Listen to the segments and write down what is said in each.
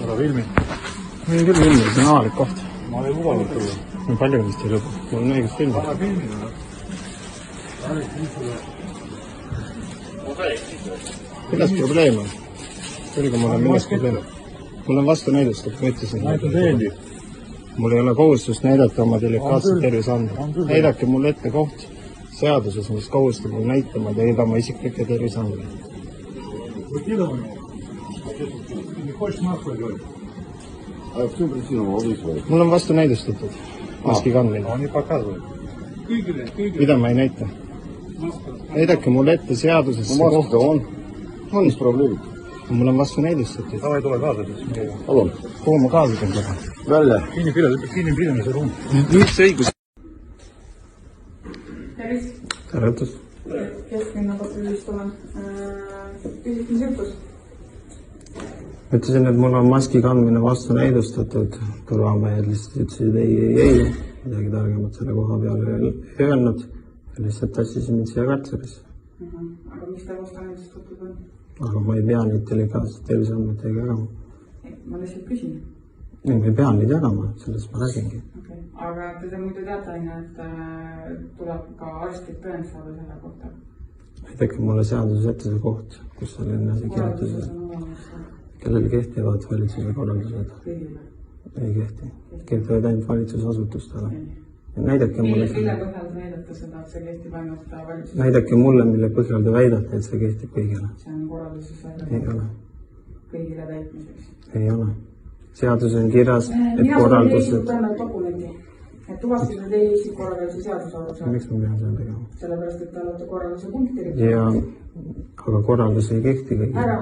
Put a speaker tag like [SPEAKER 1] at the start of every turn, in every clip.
[SPEAKER 1] Ära filmi.
[SPEAKER 2] Ma ei küll filmi, see on avalik koht.
[SPEAKER 1] Ma olen lubanud tulla.
[SPEAKER 2] Nii palju vist ei luba. Mul on õigus filmi.
[SPEAKER 1] Ära filmi.
[SPEAKER 2] Milles probleem on? Selge mulle, milles probleem. Mul on vastu näidustatud, ma ütlesin.
[SPEAKER 1] Näita teendi.
[SPEAKER 2] Mul ei ole kohustust näidata oma delikaatset terviseandmeid. Näidake mulle ette koht seaduses, mis kohustab mul näitama teile oma isiklikke terviseandmeid. Mul on vastu näidustatud maski kandmine. Mida ma ei näita? Näidake mulle ette seadusesse koht.
[SPEAKER 1] On. Mis probleemid?
[SPEAKER 2] Mul on vastu näidustatud.
[SPEAKER 1] Tava ei tule kaasa siis.
[SPEAKER 2] Palun. Kuhu ma kaasa teen taga?
[SPEAKER 1] Välja. Kinnipidamise ruum.
[SPEAKER 2] Nüüd see õigus.
[SPEAKER 3] Tervist.
[SPEAKER 2] Tere õhtust.
[SPEAKER 3] Kesklinna patrullist olen. Küsis, mis juhtus?
[SPEAKER 2] Ütlesin, et mul on maski kandmine vastu näidustatud. Turvamehed lihtsalt ütlesid ei. Midagi targemat selle koha peale ei öelnud. Lihtsalt tassisin mind siia kartserisse.
[SPEAKER 3] Aga miks ta vastu näidustatud on?
[SPEAKER 2] Aga ma ei pea neid delikaatseid terviseandmetega jagama.
[SPEAKER 3] Ma lihtsalt küsin.
[SPEAKER 2] Ei, ma ei pea neid jagama, sellest ma räägingi.
[SPEAKER 3] Okay. Aga te muidu teate, et tuleb ka arstlik tõend saada selle kohta?
[SPEAKER 2] Näidake mulle seaduses ette see koht, kus on enne see kirjutus. Kellel kehtivad valitsuse korraldused?
[SPEAKER 3] Kõigile.
[SPEAKER 2] Ei kehti. Kehtivad ainult valitsusasutustele. Näidake mulle...
[SPEAKER 3] Mille põhjal te näidate seda, et see kehtib ainult valitsusele?
[SPEAKER 2] Näidake mulle, mille põhjal te väidate, et see kehtib kõigile.
[SPEAKER 3] See on korralduses välja.
[SPEAKER 2] Ei ole.
[SPEAKER 3] Kõigile täitmiseks.
[SPEAKER 2] Ei ole. Seadus on kirjas, et korraldused...
[SPEAKER 3] Mina saan dokumenti, et tuvastada teie isikukorralduse seaduse alusel.
[SPEAKER 2] Miks ma pean seda tegema?
[SPEAKER 3] Sellepärast, et te olete korralduse punkti.
[SPEAKER 2] Ja, aga korraldus ei kehti kõigile.
[SPEAKER 3] Ära,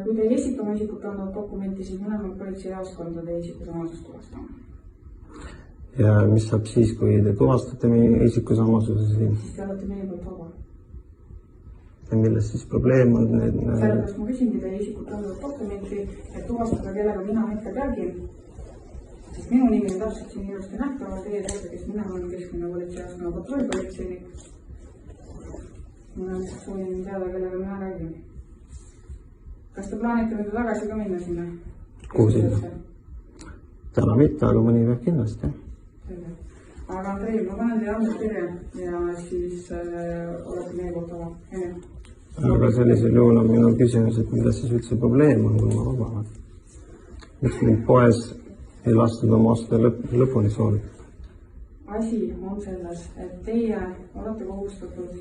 [SPEAKER 3] kui te ei esita oma isikut andvat dokumenti, siis mõlemad politseijaoskonda teie isikusamasust tuvastama.
[SPEAKER 2] Ja mis saab siis, kui te tuvastate meie isikusamasuse siin?
[SPEAKER 3] Siis te olete meie poolt vaba.
[SPEAKER 2] Ja milles siis probleem on?
[SPEAKER 3] Sellepärast ma küsingi teie isikut andvat dokumenti, et tuvastada, kellega mina hetkel räägin. Sest minu nimi on täpselt siin ilusti nähtava, teie teate, kes mina olen Kesklinna politseijaoskonna patrullpolitseinik. Mina lihtsalt soovin teada, kellega mina räägin. Kas te plaanite nüüd tagasi ka minna sinna?
[SPEAKER 2] Kuhu sinna? Täna mitte, aga mõni peab kindlasti.
[SPEAKER 3] Aga Andrei, ma panen teie andmed kirja ja siis olete meie poolt vaba.
[SPEAKER 2] Aga sellisel juhul on minu küsimus, et mida siis üldse probleem on, kui ma vabavad. Miks mind poes ei lastud oma osta lõpuni sooritada?
[SPEAKER 3] Asi on selles, et teie olete kohustatud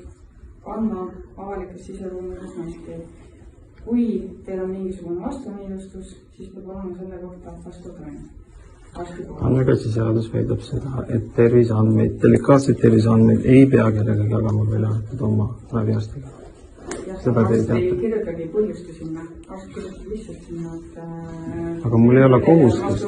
[SPEAKER 3] kandma avalikes siseruumides maski. Kui teil on mingisugune vastunäidustus, siis peab olema selle kohta vastu tõend. Andmekaitseseadus väidab seda, et terviseandmeid, delikaatseid terviseandmeid ei pea kellega jagama välja arvatud oma raviarstiga. Seda te ei teate. Ei kirjutagi põhjusti sinna, arst kirjutab lihtsalt sinna, et... Aga mul ei ole kohustust.